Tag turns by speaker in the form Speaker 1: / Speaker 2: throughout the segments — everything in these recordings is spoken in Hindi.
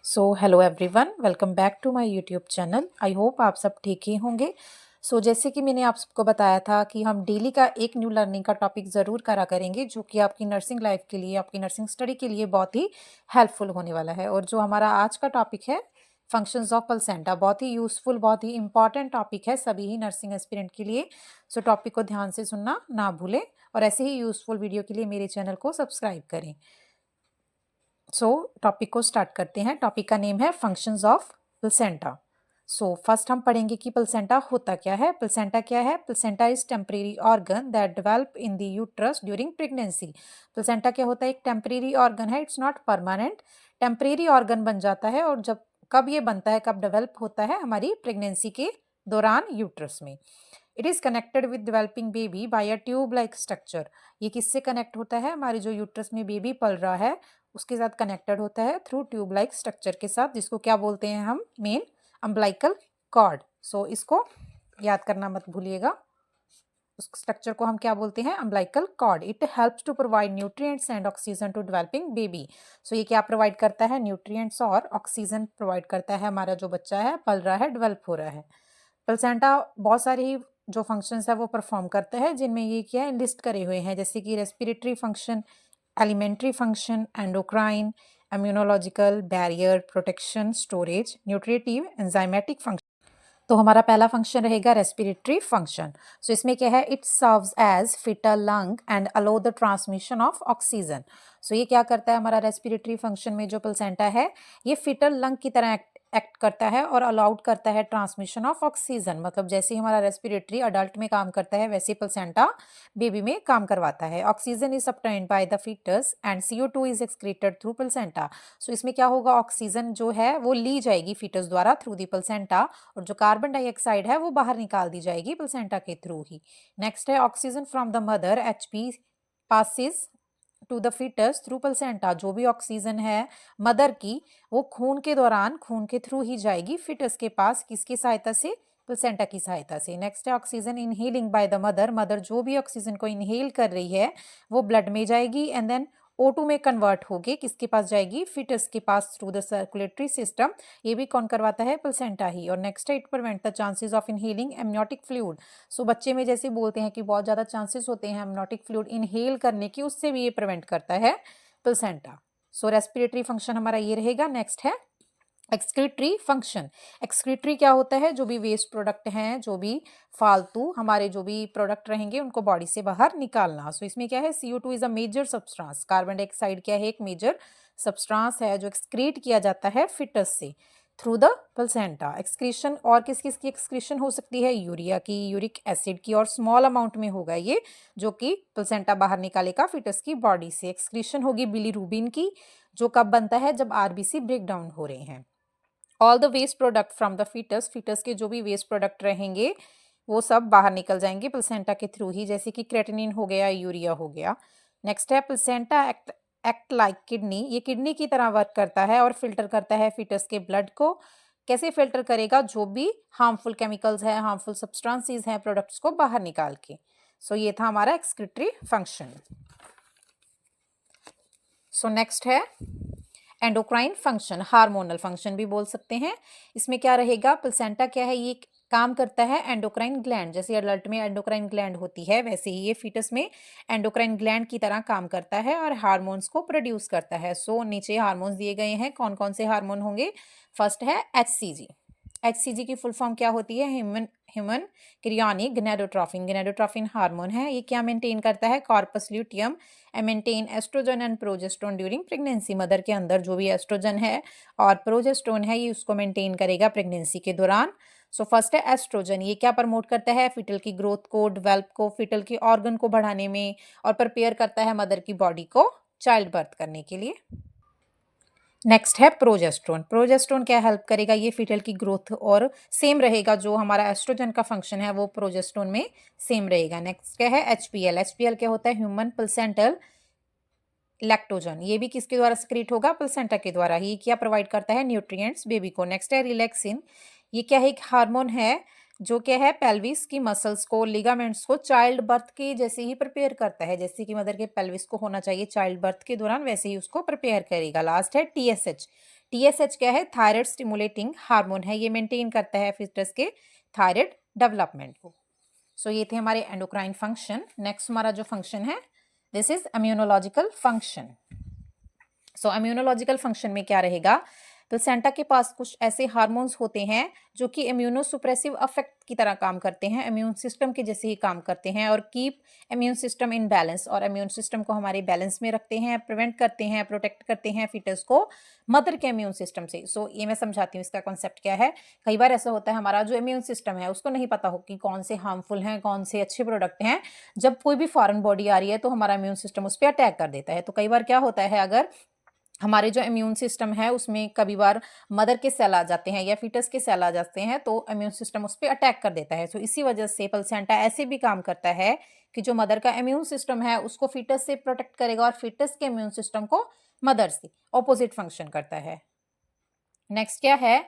Speaker 1: Hello everyone, welcome back to my YouTube channel. I hope आप सब ठीक ही होंगे। जैसे कि मैंने आप सबको बताया था कि हम डेली का एक न्यू लर्निंग का टॉपिक ज़रूर करा करेंगे, जो कि आपकी नर्सिंग लाइफ के लिए, आपकी नर्सिंग स्टडी के लिए बहुत ही हेल्पफुल होने वाला है। और जो हमारा आज का टॉपिक है फंक्शंस ऑफ प्लेसेंटा, बहुत ही यूज़फुल, बहुत ही इंपॉर्टेंट टॉपिक है सभी ही नर्सिंग एस्पिरेंट के लिए। टॉपिक को ध्यान से सुनना ना भूलें और ऐसे ही यूज़फुल वीडियो के लिए मेरे चैनल को सब्सक्राइब करें। टॉपिक को स्टार्ट करते हैं। टॉपिक का नेम है फंक्शंस ऑफ प्लेसेंटा। फर्स्ट हम पढ़ेंगे कि प्लेसेंटा होता क्या है। प्लेसेंटा क्या है? Placenta is temporary organ that develop in the uterus during pregnancy. Placenta क्या होता है? एक टेम्परेरी ऑर्गन है, it's not permanent. Temporary organ बन जाता है और जब कब ये बनता है, कब डेवलप होता है? हमारी प्रेगनेंसी के दौरान यूट्रस में। It is connected with developing baby by a tube like structure. ये किससे कनेक्ट होता है? हमारे जो यूट्रस में बेबी पल रहा है उसके साथ कनेक्टेड होता है थ्रू ट्यूब लाइक स्ट्रक्चर के साथ, जिसको क्या बोलते हैं हम? Main umbilical cord. इसको याद करना मत भूलिएगा। उस स्ट्रक्चर को हम क्या बोलते हैं? Umbilical cord. It helps to provide nutrients and oxygen to developing baby. ये क्या प्रोवाइड करता है? न्यूट्रिएंट्स और ऑक्सीजन प्रोवाइड करता है। हमारा जो बच्चा है पल रहा है, डेवलप हो रहा है। प्लेसेंटा बहुत सारे ही जो फंक्शंस है वो परफॉर्म करता है, जिनमें ये क्या है लिस्ट करे हुए हैं, जैसे कि respiratory function, alimentary function, endocrine, immunological, barrier, protection, storage, nutritive, enzymatic function. तो हमारा पहला फंक्शन रहेगा रेस्पिरेटरी फंक्शन। इसमें क्या है? It serves as fetal lung and allow the transmission of oxygen. ये क्या करता है? हमारा रेस्पिरेटरी फंक्शन में जो प्लेसेंटा है ये फिटर लंग की तरह एक्ट करता है और अलाउड करता है ट्रांसमिशन ऑफ ऑक्सीजन। मतलब जैसे ही हमारा रेस्पिरेटरी अडल्ट में काम करता है, वैसे प्लेसेंटा बेबी में काम करवाता है। Oxygen is obtained by the foetus and CO2 is excreted through placenta. इसमें क्या होगा? ऑक्सीजन जो है वो ली जाएगी फीटस द्वारा थ्रू दी प्लेसेंटा, और जो कार्बन डाइऑक्साइड है वो बाहर निकाल दी जाएगी प्लेसेंटा के थ्रू ही। नेक्स्ट है oxygen from the mother, HP passes to the foetus through placenta. जो भी ऑक्सीजन है मदर की, वो खून के दौरान, खून के थ्रू ही जाएगी फीटस के पास। किसकी सहायता से? प्लेसेंटा की सहायता से। नेक्स्ट है oxygen inhaling by the mother. Mother जो भी ऑक्सीजन को इनहेल कर रही है वो ब्लड में जाएगी एंड देन O2 में कन्वर्ट होगी। किसके पास जाएगी? फीटस के pass through the circulatory system. ये भी कौन करवाता है? प्लेसेंटा ही। और नेक्स्ट है it prevent the chances of inhaling amniotic fluid. बच्चे में जैसे बोलते हैं कि बहुत ज़्यादा चांसेस होते हैं एमनियोटिक फ्लूइड इनहेल करने की, उससे भी ये प्रिवेंट करता है प्लेसेंटा। रेस्पिरेटरी फंक्शन हमारा ये रहेगा। नेक्स्ट है एक्सक्रीटरी फंक्शन। एक्सक्रीटरी क्या होता है? जो भी वेस्ट प्रोडक्ट हैं, जो भी फालतू हमारे जो भी प्रोडक्ट रहेंगे उनको बॉडी से बाहर निकालना। इसमें क्या है? CO2 is a major substance. Carbon dioxide क्या है? एक मेजर सब्सटेंस है जो एक्सक्रीट किया जाता है फिटस से थ्रू द प्लेसेंटा। एक्सक्रीशन और किस किस की एक्सक्रीशन हो सकती है? यूरिया की, यूरिक एसिड की, और स्मॉल अमाउंट में होगा ये, जो कि प्लेसेंटा बाहर निकालेगा फिटस की बॉडी से। एक्सक्रीशन होगी बिलीरुबिन की, जो कब बनता है? जब RBC ब्रेक डाउन हो रहे हैं। All the waste product from the foetus, foetus के जो भी वेस्ट प्रोडक्ट रहेंगे वो सब बाहर निकल जाएंगे प्लेसेंटा के थ्रू ही, जैसे कि क्रेटिनिन हो गया, यूरिया हो गया। नेक्स्ट है प्लेसेंटा एक्ट लाइक किडनी। ये किडनी की तरह वर्क करता है और फिल्टर करता है फीटस के ब्लड को। कैसे फिल्टर करेगा? जो भी हार्मफुल केमिकल्स है, हार्मफुल सब्सटेंसेस हैं, प्रोडक्ट्स को बाहर निकाल के। ये था हमारा एक्सक्रीटरी फंक्शन। नेक्स्ट है एंडोक्राइन फंक्शन, हार्मोनल फंक्शन भी बोल सकते हैं। इसमें क्या रहेगा? प्लेसेंटा क्या है? ये काम करता है एंडोक्राइन ग्लैंड। जैसे अडल्ट में एंडोक्राइन ग्लैंड होती है, वैसे ही ये फीटस में एंडोक्राइन ग्लैंड की तरह काम करता है और हार्मोन्स को प्रोड्यूस करता है। नीचे हार्मोन्स दिए गए हैं, कौन कौन से हार्मोन होंगे। फर्स्ट है HCG। HCG की फुल फॉर्म क्या होती है? ह्यूमन क्रियोनिक गनेडोट्रोफिन। गनेडोट्रोफिन हार्मोन है। ये क्या मेंटेन करता है? Corpus luteum maintain oestrogen and progesterone during pregnancy. Mother के अंदर जो भी एस्ट्रोजन है और प्रोजेस्टेरोन है, ये उसको मेंटेन करेगा प्रेगनेंसी के दौरान। फर्स्ट है एस्ट्रोजन। ये क्या प्रमोट करता है? फिटल की ग्रोथ को, डेवलप को, फिटल की ऑर्गन को बढ़ाने में, और प्रिपेयर करता है मदर की बॉडी को चाइल्ड बर्थ करने के लिए। नेक्स्ट है प्रोजेस्टेरोन। प्रोजेस्टेरोन क्या हेल्प करेगा? ये फीटल की ग्रोथ, और सेम रहेगा जो हमारा एस्ट्रोजन का फंक्शन है वो प्रोजेस्टेरोन में सेम रहेगा। नेक्स्ट क्या है? HPL। HPL क्या होता है? Human placental lactogen. ये भी किसके द्वारा सक्रिएट होगा? प्लेसेंटा के द्वारा ही। क्या प्रोवाइड करता है? न्यूट्रिएंट्स बेबी को। नेक्स्ट है रिलैक्सिन। ये क्या है? एक हार्मोन है जो क्या है पेल्विस की मसल्स को, लिगामेंट्स को चाइल्ड बर्थ के जैसे ही प्रिपेयर करता है। जैसे कि मदर के पेल्विस को होना चाहिए चाइल्ड बर्थ के दौरान, वैसे ही उसको प्रिपेयर करेगा। लास्ट है TSH। TSH क्या है? थायराइड स्टिमुलेटिंग हार्मोन है, ये मेंटेन करता है फिटस के थायराइड डेवलपमेंट को। सो ये थे हमारे एंडोक्राइन फंक्शन। नेक्स्ट हमारा जो फंक्शन है this is immunological function. So immunological function में क्या रहेगा? प्लेसेंटा के पास कुछ ऐसे हार्मोन्स होते हैं जो कि इम्यूनोसुप्रेसिव अफेक्ट की तरह काम करते हैं, इम्यून सिस्टम के जैसे ही काम करते हैं और keep immune system in balance, और इम्यून सिस्टम को हमारे बैलेंस में रखते हैं, प्रिवेंट करते हैं, प्रोटेक्ट करते हैं फीटस को मदर के इम्यून सिस्टम से। सो ये मैं समझाती हूँ इसका कॉन्सेप्ट क्या है। कई बार ऐसा होता है हमारा जो इम्यून सिस्टम है उसको नहीं पता हो कि कौन से हार्मफुल हैं, कौन से अच्छे प्रोडक्ट हैं। जब कोई भी फॉरेन बॉडी आ रही है तो हमारा इम्यून सिस्टम उस पर अटैक कर देता है। तो कई बार क्या होता है, अगर हमारे जो इम्यून सिस्टम है उसमें कभी बार मदर के सेल आ जाते हैं या फीटस के सेल आ जाते हैं तो इम्यून सिस्टम उस पर अटैक कर देता है। तो इसी वजह से प्लेसेंटा ऐसे भी काम करता है कि जो मदर का इम्यून सिस्टम है उसको फीटस से प्रोटेक्ट करेगा और फीटस के इम्यून सिस्टम को मदर से ऑपोजिट फंक्शन करता है। नेक्स्ट क्या है?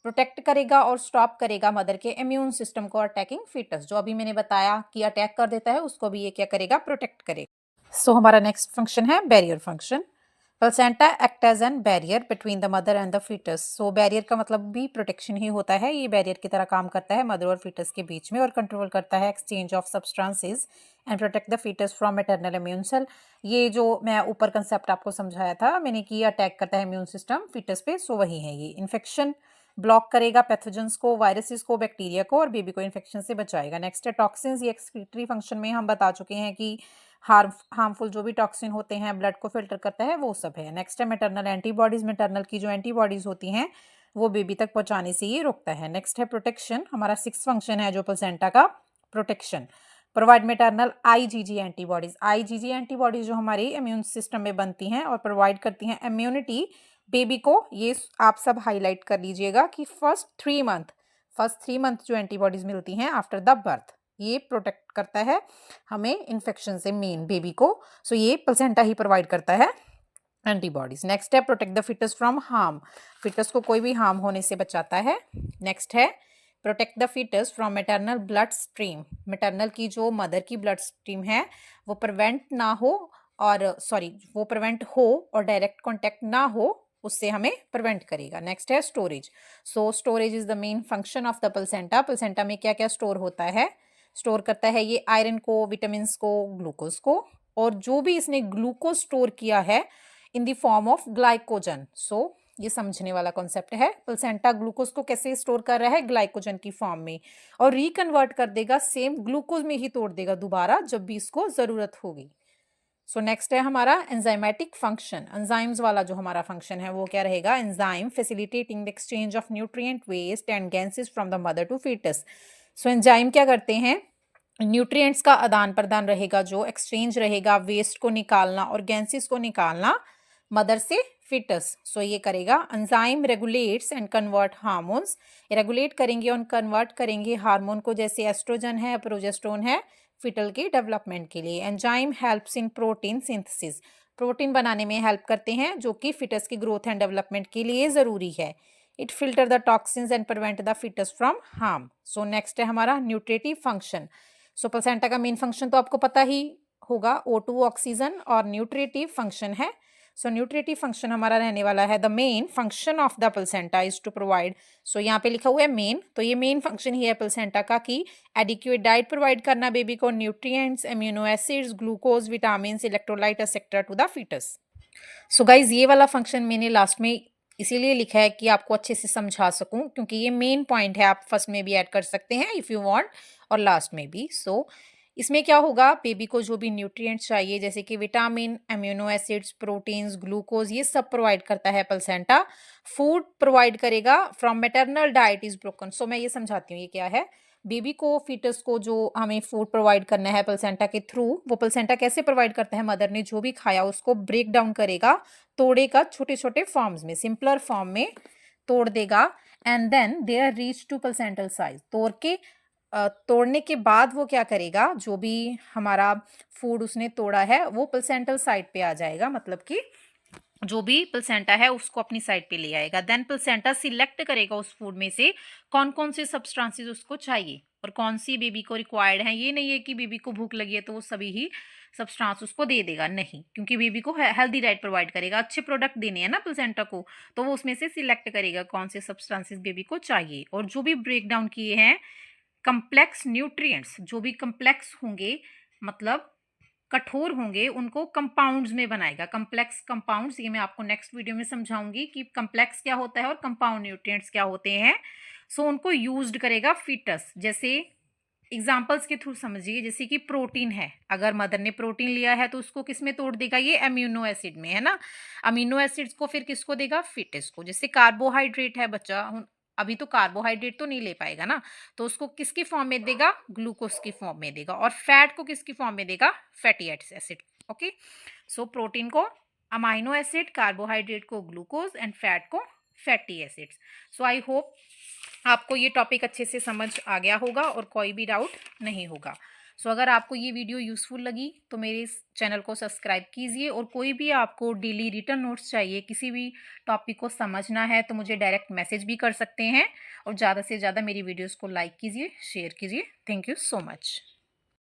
Speaker 1: प्रोटेक्ट करेगा और स्टॉप करेगा मदर के इम्यून सिस्टम को अटैकिंग फीटस। जो अभी मैंने बताया कि अटैक कर देता है उसको भी ये क्या करेगा? प्रोटेक्ट करेगा। सो हमारा नेक्स्ट फंक्शन है barrier function. Placenta act as an barrier between the mother and the foetus. So barrier का मतलब भी प्रोटेक्शन ही होता है। ये बैरियर की तरह काम करता है मदर और फीटस के बीच में और कंट्रोल करता है exchange of substances and protect the foetus from maternal immune cell. ये जो मैं ऊपर कंसेप्ट आपको समझाया था मैंने कि अटैक करता है इम्यून सिस्टम फीटस पे, सो वही है ये। इन्फेक्शन ब्लॉक करेगा पैथोजेंस को, वायरसेस को, बैक्टीरिया को, और बेबी को इन्फेक्शन से बचाएगा। नेक्स्ट है टॉक्सिन्स। ये एक्सक्रीटरी फंक्शन में हम बता चुके हैं कि हार्मफुल जो भी टॉक्सिन होते हैं ब्लड को फिल्टर करता है, वो सब है। नेक्स्ट है मैटरनल एंटीबॉडीज। मैटरनल की जो एंटीबॉडीज होती हैं वो बेबी तक पहुंचाने से ये रोकता है। नेक्स्ट है प्रोटेक्शन। हमारा सिक्स फंक्शन है जो प्लेसेंटा का, protection. Provide maternal IgG antibodies. IgG antibodies जो हमारी इम्यून सिस्टम में बनती हैं और प्रोवाइड करती हैं इम्यूनिटी बेबी को। ये आप सब हाईलाइट कर लीजिएगा कि फर्स्ट 3 मंथ जो एंटीबॉडीज मिलती हैं आफ्टर द बर्थ, ये प्रोटेक्ट करता है हमें इन्फेक्शन से मेन बेबी को। सो ये प्लेसेंटा ही प्रोवाइड करता है एंटीबॉडीज। नेक्स्ट है protect the foetus from harm. Foetus को कोई भी हार्म होने से बचाता है। नेक्स्ट है protect the foetus from maternal blood stream. Maternal की जो मदर की ब्लड स्ट्रीम है वो प्रिवेंट हो और डायरेक्ट कॉन्टेक्ट ना हो, उससे हमें प्रिवेंट करेगा। नेक्स्ट है storage. So storage is the main function of the placenta. Placenta में क्या क्या स्टोर होता है? स्टोर करता है ये आयरन को, विटामिन को, ग्लूकोज को, और जो भी इसने ग्लूकोज स्टोर किया है in the form of glycogen. So ये समझने वाला कॉन्सेप्ट है। प्लेसेंटा ग्लूकोज को कैसे स्टोर कर रहा है? ग्लाइकोजन की फॉर्म में, और रिकन्वर्ट कर देगा, सेम ग्लूकोज में ही तोड़ देगा दोबारा जब भी इसको जरूरत होगी। सो नेक्स्ट है हमारा एंजाइमेटिक फंक्शन। एंजाइम्स वाला जो हमारा फंक्शन है वो क्या रहेगा? Enzyme facilitating the exchange of nutrient waste and gases from the mother to foetus. So enzyme क्या करते हैं? न्यूट्रिएंट्स का आदान प्रदान रहेगा, जो एक्सचेंज रहेगा, वेस्ट को निकालना और गैसेस को निकालना मदर से फीटस। सो ये करेगा। Enzyme regulates and convert hormones. Regulate करेंगे और कन्वर्ट करेंगे हार्मोन को, जैसे एस्ट्रोजन है, प्रोजेस्टेरोन है, फिटल के डेवलपमेंट के लिए। Enzyme helps in protein synthesis. Protein बनाने में हेल्प करते हैं जो कि फिटस की ग्रोथ एंड डेवलपमेंट के लिए ज़रूरी है। It filter the toxins and prevent the foetus from harm. So next है हमारा न्यूट्रेटिव फंक्शन। सो प्लेसेंटा का मेन फंक्शन तो आपको पता ही होगा, O2 ऑक्सीजन, और न्यूट्रेटिव फंक्शन है। सो न्यूट्रेटिव फंक्शन हमारा रहने वाला है the main function of the placenta is to provide. So यहाँ पे लिखा हुआ है मेन, तो ये मेन फंक्शन ही है प्लेसेंटा का कि एडिक्वेट डाइट प्रोवाइड करना बेबी को, nutrients, amino acids, glucose, vitamin, electrolyte etcetera to the foetus. So guys ये वाला फंक्शन मैंने लास्ट में इसीलिए लिखा है कि आपको अच्छे से समझा सकूं, क्योंकि ये मेन पॉइंट है। आप फर्स्ट में भी ऐड कर सकते हैं इफ़ यू वांट, और लास्ट में भी। सो इसमें क्या होगा? बेबी को जो भी न्यूट्रिएंट्स चाहिए जैसे कि vitamin, amino acids, proteins, glucose, ये सब प्रोवाइड करता है प्लेसेंटा। फूड प्रोवाइड करेगा from maternal diet is broken. So मैं ये समझाती हूँ ये क्या है। बेबी को, फीटस को जो हमें फूड प्रोवाइड करना है प्लेसेंटा के थ्रू, वो प्लेसेंटा कैसे प्रोवाइड करता है? मदर ने जो भी खाया उसको ब्रेक डाउन करेगा, तोड़ेगा छोटे छोटे फॉर्म्स में, सिंपलर फॉर्म में तोड़ देगा, and then they are reach to placental size. तोड़ने के बाद वो क्या करेगा? जो भी हमारा फूड उसने तोड़ा है वो प्लेसेंटल साइड पे आ जाएगा, मतलब कि जो भी प्लेसेंटा है उसको अपनी साइड पे ले आएगा। देन प्लेसेंटा सिलेक्ट करेगा उस फूड में से कौन कौन से सब्सटेंसेस उसको चाहिए, और कौन सी बेबी को रिक्वायर्ड है। ये नहीं है कि बेबी को भूख लगी है तो वो सभी ही सब्सटेंस उसको दे देगा, नहीं, क्योंकि बेबी को हेल्दी डाइट प्रोवाइड करेगा, अच्छे प्रोडक्ट देने हैं ना प्लेसेंटा को, तो वो उसमें से सिलेक्ट करेगा कौन से सब्सटेंसेस बेबी को चाहिए। और जो भी ब्रेक डाउन किए हैं कम्प्लेक्स न्यूट्रिएंट्स, जो भी कम्प्लेक्स होंगे मतलब कठोर होंगे, उनको कंपाउंड्स में बनाएगा। कम्प्लेक्स कंपाउंड्स ये मैं आपको नेक्स्ट वीडियो में समझाऊंगी कि कम्प्लेक्स क्या होता है और कंपाउंड न्यूट्रिएंट्स क्या होते हैं। सो उनको यूज्ड करेगा फीटस। जैसे एग्जाम्पल्स के थ्रू समझिए, जैसे कि प्रोटीन है, अगर मदर ने प्रोटीन लिया है तो उसको किस में तोड़ देगा, ये अमीनो एसिड में, है ना। अमीनो एसिड्स को फिर किसको देगा, फिटस को। जैसे कार्बोहाइड्रेट है बच्चा, अभी तो कार्बोहाइड्रेट तो नहीं ले पाएगा ना, तो उसको किसकी फॉर्म में देगा, ग्लूकोज की फॉर्म में देगा। और फैट को किसकी फॉर्म में देगा, fatty acid. Okay, so protein को अमाइनो एसिड, कार्बोहाइड्रेट को ग्लूकोज एंड फैट को fatty acids. So I hope आपको ये टॉपिक अच्छे से समझ आ गया होगा और कोई भी डाउट नहीं होगा। सो अगर आपको ये वीडियो यूज़फुल लगी तो मेरे इस चैनल को सब्सक्राइब कीजिए, और कोई भी आपको डेली रिटन नोट्स चाहिए, किसी भी टॉपिक को समझना है तो मुझे डायरेक्ट मैसेज भी कर सकते हैं। और ज़्यादा से ज़्यादा मेरी वीडियोस को लाइक कीजिए, शेयर कीजिए। Thank you so much.